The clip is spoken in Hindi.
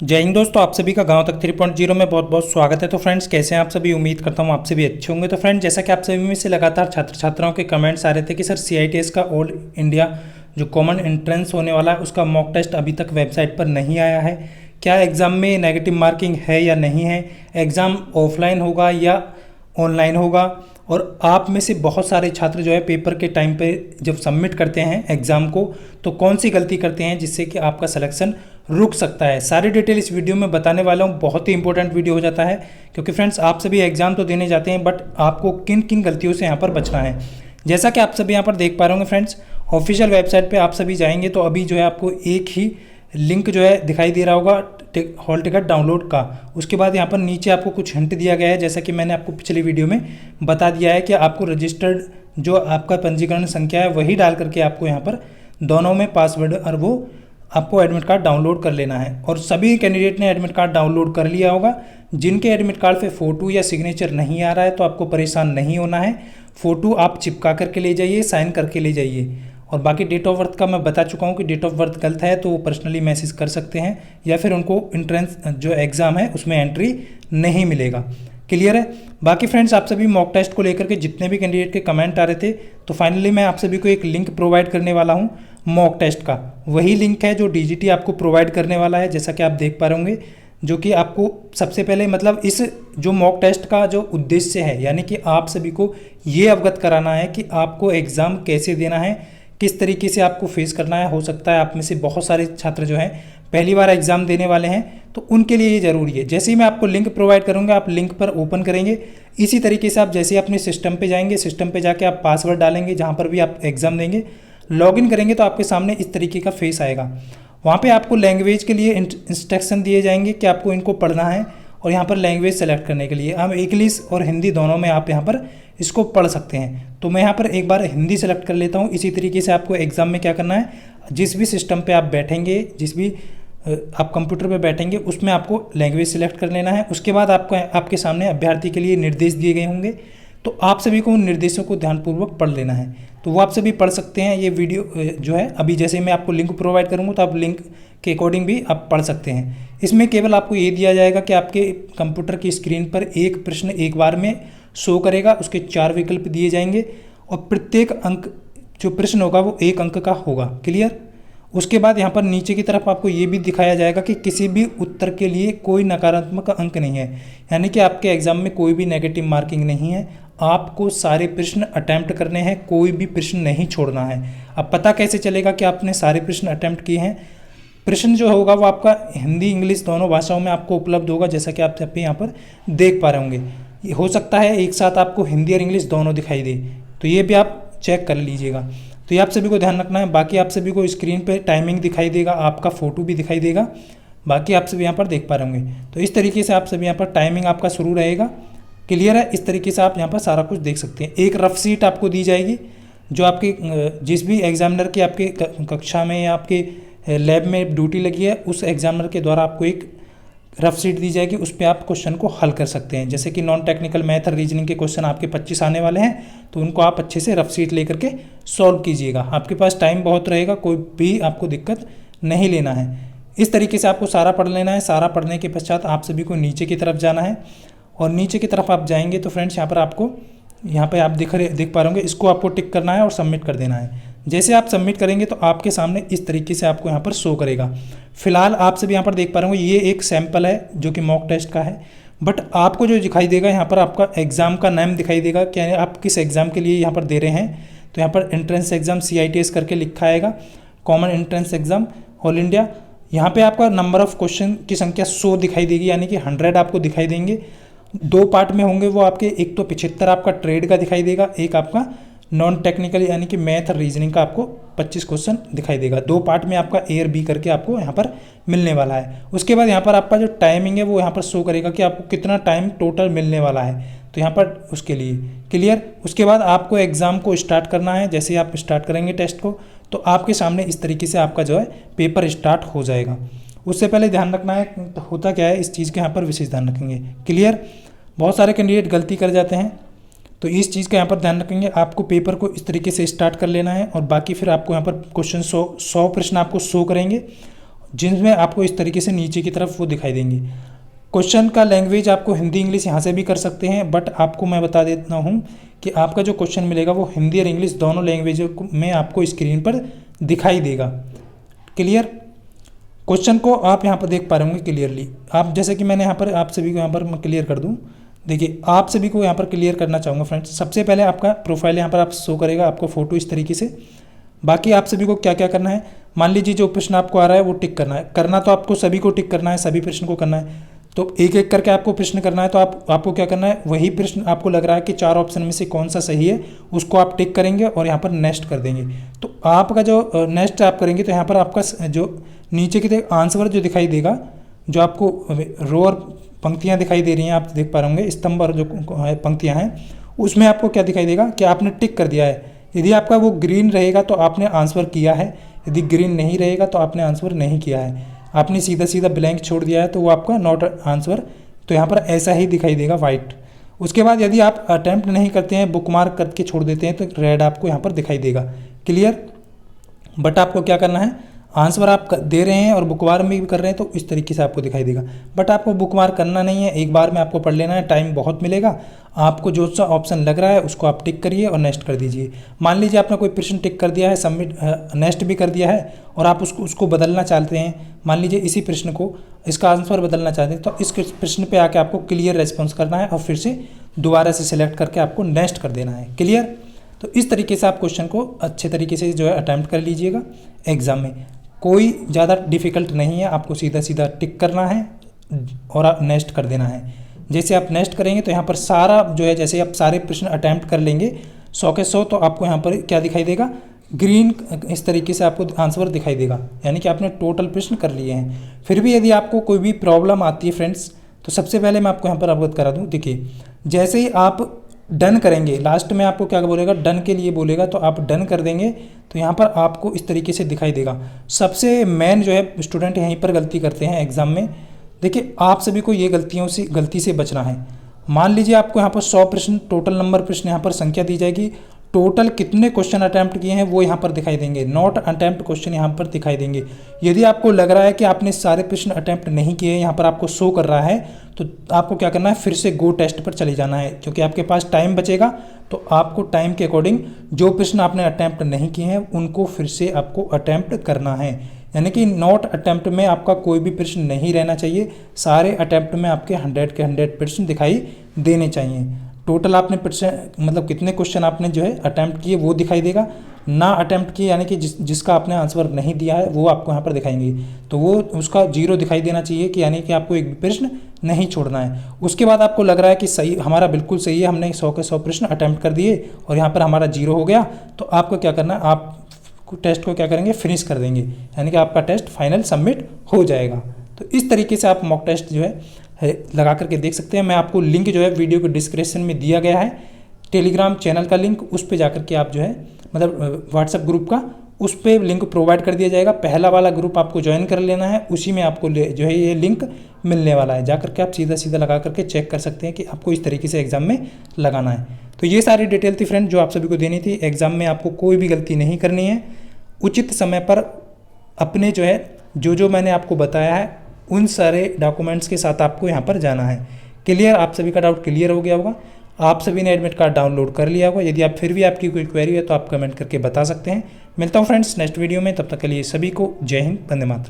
जय हिंद दोस्तों, आप सभी का गांव तक 3.0 में बहुत बहुत स्वागत है। तो फ्रेंड्स, कैसे हैं आप सभी? उम्मीद करता हूं आप सभी अच्छे होंगे। तो फ्रेंड्स, जैसा कि आप सभी में से लगातार छात्र छात्राओं के कमेंट्स आ रहे थे कि सर CITS का ऑल इंडिया जो कॉमन एंट्रेंस होने वाला है उसका मॉक टेस्ट अभी तक वेबसाइट पर नहीं आया है। क्या एग्ज़ाम में नेगेटिव मार्किंग है या नहीं है? एग्ज़ाम ऑफलाइन होगा या ऑनलाइन होगा? और आप में से बहुत सारे छात्र जो है पेपर के टाइम पे जब सबमिट करते हैं एग्ज़ाम को तो कौन सी गलती करते हैं जिससे कि आपका सिलेक्शन रुक सकता है। सारी डिटेल इस वीडियो में बताने वाला हूँ। बहुत ही इंपॉर्टेंट वीडियो हो जाता है क्योंकि फ्रेंड्स, आप सभी एग्ज़ाम तो देने जाते हैं बट आपको किन किन गलतियों से यहाँ पर बचना है। जैसा कि आप सभी यहाँ पर देख पा रहे होंगे फ्रेंड्स, ऑफिशियल वेबसाइट पर आप सभी जाएंगे तो अभी जो है आपको एक ही लिंक जो है दिखाई दे रहा होगा हॉल टिकट डाउनलोड का। उसके बाद यहाँ पर नीचे आपको कुछ हिंट दिया गया है, जैसा कि मैंने आपको पिछली वीडियो में बता दिया है कि आपको रजिस्टर्ड जो आपका पंजीकरण संख्या है वही डाल करके आपको यहाँ पर दोनों में पासवर्ड और वो आपको एडमिट कार्ड डाउनलोड कर लेना है। और सभी कैंडिडेट ने एडमिट कार्ड डाउनलोड कर लिया होगा। जिनके एडमिट कार्ड पे फ़ोटो या सिग्नेचर नहीं आ रहा है तो आपको परेशान नहीं होना है। फ़ोटो आप चिपका करके ले जाइए, साइन करके ले जाइए। और बाकी डेट ऑफ बर्थ का मैं बता चुका हूँ कि डेट ऑफ बर्थ गलत है तो वो पर्सनली मैसेज कर सकते हैं या फिर उनको एंट्रेंस जो एग्ज़ाम है उसमें एंट्री नहीं मिलेगा। क्लियर है? बाकी फ्रेंड्स, आप सभी मॉक टेस्ट को लेकर के जितने भी कैंडिडेट के कमेंट आ रहे थे तो फाइनली मैं आप सभी को एक लिंक प्रोवाइड करने वाला हूँ मॉक टेस्ट का। वही लिंक है जो DGT आपको प्रोवाइड करने वाला है, जैसा कि आप देख पा रहे होंगे। जो कि आपको सबसे पहले मतलब इस जो मॉक टेस्ट का जो उद्देश्य है यानी कि आप सभी को ये अवगत कराना है कि आपको एग्ज़ाम कैसे देना है, किस तरीके से आपको फेस करना है। हो सकता है आप में से बहुत सारे छात्र जो हैं पहली बार एग्ज़ाम देने वाले हैं तो उनके लिए ये ज़रूरी है। जैसे ही मैं आपको लिंक प्रोवाइड करूँगा आप लिंक पर ओपन करेंगे। इसी तरीके से आप जैसे ही अपने सिस्टम पे जाएंगे, सिस्टम पे जाके आप पासवर्ड डालेंगे जहाँ पर भी आप एग्ज़ाम देंगे, लॉगिन करेंगे तो आपके सामने इस तरीके का फेस आएगा। वहाँ पे आपको लैंग्वेज के लिए इंस्ट्रक्शन दिए जाएंगे कि आपको इनको पढ़ना है और यहाँ पर लैंग्वेज सेलेक्ट करने के लिए हम इंग्लिश और हिंदी दोनों में आप यहाँ पर इसको पढ़ सकते हैं। तो मैं यहाँ पर एक बार हिंदी सेलेक्ट कर लेता हूँ। इसी तरीके से आपको एग्ज़ाम में क्या करना है, जिस भी सिस्टम पे आप बैठेंगे, जिस भी आप कंप्यूटर पे बैठेंगे उसमें आपको लैंग्वेज सेलेक्ट कर लेना है। उसके बाद आपको आपके सामने अभ्यर्थी के लिए निर्देश दिए गए होंगे तो आप सभी को उन निर्देशों को ध्यानपूर्वक पढ़ लेना है। तो वो आप सभी पढ़ सकते हैं। ये वीडियो जो है अभी जैसे मैं आपको लिंक प्रोवाइड करूँगा तो आप लिंक के अकॉर्डिंग भी आप पढ़ सकते हैं। इसमें केवल आपको ये दिया जाएगा कि आपके कंप्यूटर की स्क्रीन पर एक प्रश्न एक बार में शो करेगा, उसके 4 विकल्प दिए जाएंगे और प्रत्येक अंक जो प्रश्न होगा वो 1 अंक का होगा। क्लियर? उसके बाद यहाँ पर नीचे की तरफ आपको ये भी दिखाया जाएगा कि किसी भी उत्तर के लिए कोई नकारात्मक अंक नहीं है, यानी कि आपके एग्ज़ाम में कोई भी नेगेटिव मार्किंग नहीं है। आपको सारे प्रश्न अटैम्प्ट करने हैं, कोई भी प्रश्न नहीं छोड़ना है। अब पता कैसे चलेगा कि आपने सारे प्रश्न अटैम्प्ट किए हैं? प्रश्न जो होगा वो आपका हिंदी इंग्लिश दोनों भाषाओं में आपको उपलब्ध होगा, जैसा कि आप यहाँ पर देख पा रहे होंगे। हो सकता है एक साथ आपको हिंदी और इंग्लिश दोनों दिखाई दे, तो ये भी आप चेक कर लीजिएगा। तो ये आप सभी को ध्यान रखना है। बाकी आप सभी को स्क्रीन पे टाइमिंग दिखाई देगा, आपका फ़ोटो भी दिखाई देगा। बाकी आप सभी यहाँ पर देख पा रहे होंगे। तो इस तरीके से आप सभी यहाँ पर टाइमिंग आपका शुरू रहेगा। क्लियर है? इस तरीके से आप यहाँ पर सारा कुछ देख सकते हैं। एक रफ शीट आपको दी जाएगी जो आपके जिस भी एग्जामिनर की आपके कक्षा में या आपके लैब में ड्यूटी लगी है उस एग्जामिनर के द्वारा आपको एक रफ शीट दी जाएगी। उस पर आप क्वेश्चन को हल कर सकते हैं। जैसे कि नॉन टेक्निकल मैथ और रीजनिंग के क्वेश्चन आपके 25 आने वाले हैं तो उनको आप अच्छे से रफ शीट लेकर के सॉल्व कीजिएगा। आपके पास टाइम बहुत रहेगा, कोई भी आपको दिक्कत नहीं लेना है। इस तरीके से आपको सारा पढ़ लेना है। सारा पढ़ने के पश्चात आप सभी को नीचे की तरफ जाना है और नीचे की तरफ आप जाएंगे तो फ्रेंड्स यहाँ पर आपको यहाँ पे आप देख पा रहे होंगे, इसको आपको टिक करना है और सबमिट कर देना है। जैसे आप सबमिट करेंगे तो आपके सामने इस तरीके से आपको यहाँ पर शो करेगा। फिलहाल आप सभी यहाँ पर देख पा रहे होंगे ये एक सैंपल है जो कि मॉक टेस्ट का है, बट आपको जो दिखाई देगा यहाँ पर आपका एग्ज़ाम का नाम दिखाई देगा कि आप किस एग्ज़ाम के लिए यहाँ पर दे रहे हैं। तो यहाँ पर एंट्रेंस एग्ज़ाम CITS करके लिखा आएगा, common entrance exam all India. यहाँ पर आपका नंबर ऑफ क्वेश्चन की संख्या 100 दिखाई देगी, यानी कि 100 आपको दिखाई देंगे। 2 पार्ट में होंगे वो आपके, एक तो 75 आपका ट्रेड का दिखाई देगा, एक आपका नॉन टेक्निकल यानी कि मैथ और रीजनिंग का आपको 25 क्वेश्चन दिखाई देगा। 2 पार्ट में आपका A और B करके आपको यहाँ पर मिलने वाला है। उसके बाद यहाँ पर आपका जो टाइमिंग है वो यहाँ पर शो करेगा कि आपको कितना टाइम टोटल मिलने वाला है, तो यहाँ पर उसके लिए। क्लियर? उसके बाद आपको एग्ज़ाम को स्टार्ट करना है। जैसे ही आप स्टार्ट करेंगे टेस्ट को तो आपके सामने इस तरीके से आपका जो है पेपर स्टार्ट हो जाएगा। उससे पहले ध्यान रखना है तो होता क्या है, इस चीज़ के यहाँ पर विशेष ध्यान रखेंगे। क्लियर? बहुत सारे कैंडिडेट गलती कर जाते हैं तो इस चीज़ का यहाँ पर ध्यान रखेंगे। आपको पेपर को इस तरीके से स्टार्ट कर लेना है और बाकी फिर आपको यहाँ पर क्वेश्चन 100 प्रश्न आपको शो करेंगे। जिनमें आपको इस तरीके से नीचे की तरफ वो दिखाई देंगे। क्वेश्चन का लैंग्वेज आपको हिंदी इंग्लिश यहाँ से भी कर सकते हैं, बट आपको मैं बता देता हूँ कि आपका जो क्वेश्चन मिलेगा वो हिंदी और इंग्लिश दोनों लैंग्वेज में आपको स्क्रीन पर दिखाई देगा। क्लियर? क्वेश्चन को आप यहाँ पर देख पा रहे होंगे क्लियरली। आप जैसे कि मैंने यहाँ पर आप सभी को यहाँ पर मैं क्लियर कर दूँ। देखिए, आप सभी को यहाँ पर क्लियर करना चाहूँगा फ्रेंड्स। सबसे पहले आपका प्रोफाइल यहाँ पर आप शो करेगा, आपको फोटो इस तरीके से। बाकी आप सभी को क्या क्या करना है, मान लीजिए जो प्रश्न आपको आ रहा है वो टिक करना है। करना तो आपको सभी को टिक करना है, सभी प्रश्न को करना है। तो एक एक करके आपको प्रश्न करना है। तो आपको क्या करना है, वही प्रश्न आपको लग रहा है कि 4 ऑप्शन में से कौन सा सही है उसको आप टिक करेंगे और यहाँ पर नेक्स्ट कर देंगे। तो आपका जो नेक्स्ट आप करेंगे तो यहाँ पर आपका जो नीचे की आंसर जो दिखाई देगा, जो आपको रो और पंक्तियाँ दिखाई दे रही हैं, आप देख पा रहे होंगे स्तंभ और जो पंक्तियाँ हैं, उसमें आपको क्या दिखाई देगा कि आपने टिक कर दिया है। यदि आपका वो ग्रीन रहेगा तो आपने आंसर किया है, यदि ग्रीन नहीं रहेगा तो आपने आंसर नहीं किया है। आपने सीधा सीधा ब्लैंक छोड़ दिया है तो वो आपका नॉट आंसर, तो यहाँ पर ऐसा ही दिखाई देगा वाइट। उसके बाद यदि आप अटैम्प्ट नहीं करते हैं, बुक मार्क करके छोड़ देते हैं, तो रेड आपको यहाँ पर दिखाई देगा। क्लियर? बट आपको क्या करना है, आंसर आप दे रहे हैं और बुकमार्क में भी कर रहे हैं तो इस तरीके से आपको दिखाई देगा। बट आपको बुकमार्क करना नहीं है, एक बार में आपको पढ़ लेना है, टाइम बहुत मिलेगा। आपको जो सा ऑप्शन लग रहा है उसको आप टिक करिए और नेक्स्ट कर दीजिए। मान लीजिए आपने कोई प्रश्न टिक कर दिया है, सबमिट नेक्स्ट भी कर दिया है और आप उसको बदलना चाहते हैं, मान लीजिए इसी प्रश्न को इसका आंसर बदलना चाहते हैं, तो इस प्रश्न पे आके आपको क्लियर रेस्पॉन्स करना है और फिर से दोबारा से सिलेक्ट करके आपको नेक्स्ट कर देना है। क्लियर? तो इस तरीके से आप क्वेश्चन को अच्छे तरीके से जो है अटैम्प्ट कर लीजिएगा एग्जाम में। कोई ज़्यादा डिफ़िकल्ट नहीं है, आपको सीधा सीधा टिक करना है और आप नेक्स्ट कर देना है। जैसे आप नेक्स्ट करेंगे तो यहाँ पर सारा जो है, जैसे आप सारे प्रश्न अटैम्प्ट कर लेंगे 100 के 100, तो आपको यहाँ पर क्या दिखाई देगा, ग्रीन इस तरीके से आपको आंसर दिखाई देगा, यानी कि आपने टोटल प्रश्न कर लिए हैं। फिर भी यदि आपको कोई भी प्रॉब्लम आती है फ्रेंड्स, तो सबसे पहले मैं आपको यहाँ पर अवगत करा दूँ। देखिए, जैसे ही आप डन करेंगे, लास्ट में आपको क्या बोलेगा, डन के लिए बोलेगा, तो आप डन कर देंगे तो यहाँ पर आपको इस तरीके से दिखाई देगा। सबसे मेन जो है स्टूडेंट यहीं पर गलती करते हैं एग्जाम में। देखिए, आप सभी को ये गलती से बचना है। मान लीजिए आपको यहाँ पर 100 प्रश्न, टोटल नंबर प्रश्न यहाँ पर संख्या दी जाएगी, टोटल कितने क्वेश्चन अटैम्प्ट किए हैं वो यहाँ पर दिखाई देंगे, नॉट अटैम्प्ट क्वेश्चन यहाँ पर दिखाई देंगे। यदि आपको लग रहा है कि आपने सारे प्रश्न अटैम्प्ट नहीं किए, यहाँ पर आपको शो कर रहा है, तो आपको क्या करना है, फिर से गो टेस्ट पर चले जाना है, क्योंकि आपके पास टाइम बचेगा। तो आपको टाइम के अकॉर्डिंग जो प्रश्न आपने अटैम्प्ट नहीं किए हैं उनको फिर से आपको अटैम्प्ट करना है। यानी कि नॉट अटैम्प्ट में आपका कोई भी प्रश्न नहीं रहना चाहिए, सारे अटैम्प्ट में आपके 100 के 100 प्रश्न दिखाई देने चाहिए। टोटल आपने प्रश्न मतलब कितने क्वेश्चन आपने जो है अटैम्प्ट किए वो दिखाई देगा, ना अटैम्प्ट किए यानी कि जिसका आपने आंसर नहीं दिया है वो आपको यहाँ पर दिखाएंगे, तो वो उसका 0 दिखाई देना चाहिए, कि यानी कि आपको एक भी प्रश्न नहीं छोड़ना है। उसके बाद आपको लग रहा है कि सही, हमारा बिल्कुल सही है, हमने 100 के 100 प्रश्न अटैम्प्ट कर दिए और यहाँ पर हमारा 0 हो गया, तो आपको क्या करना है, आप टेस्ट को क्या करेंगे, फिनिश कर देंगे, यानी कि आपका टेस्ट फाइनल सबमिट हो जाएगा। तो इस तरीके से आप मॉक टेस्ट जो है लगा करके देख सकते हैं। मैं आपको लिंक जो है वीडियो के डिस्क्रिप्शन में दिया गया है, टेलीग्राम चैनल का लिंक, उस पर जाकर के आप जो है मतलब व्हाट्सएप ग्रुप का, उस पर लिंक प्रोवाइड कर दिया जाएगा। पहला वाला ग्रुप आपको ज्वाइन कर लेना है, उसी में आपको जो है ये लिंक मिलने वाला है। जाकर के आप सीधा सीधा लगा करके चेक कर सकते हैं कि आपको इस तरीके से एग्जाम में लगाना है। तो ये सारी डिटेल थी फ्रेंड जो आप सभी को देनी थी। एग्जाम में आपको कोई भी गलती नहीं करनी है, उचित समय पर अपने जो है जो मैंने आपको बताया है उन सारे डॉक्यूमेंट्स के साथ आपको यहाँ पर जाना है। क्लियर? आप सभी का डाउट क्लियर हो गया होगा, आप सभी ने एडमिट कार्ड डाउनलोड कर लिया होगा। यदि आप फिर भी आपकी कोई क्वेरी है तो आप कमेंट करके बता सकते हैं। मिलता हूँ फ्रेंड्स नेक्स्ट वीडियो में, तब तक के लिए सभी को जय हिंद, वंदे मातरम।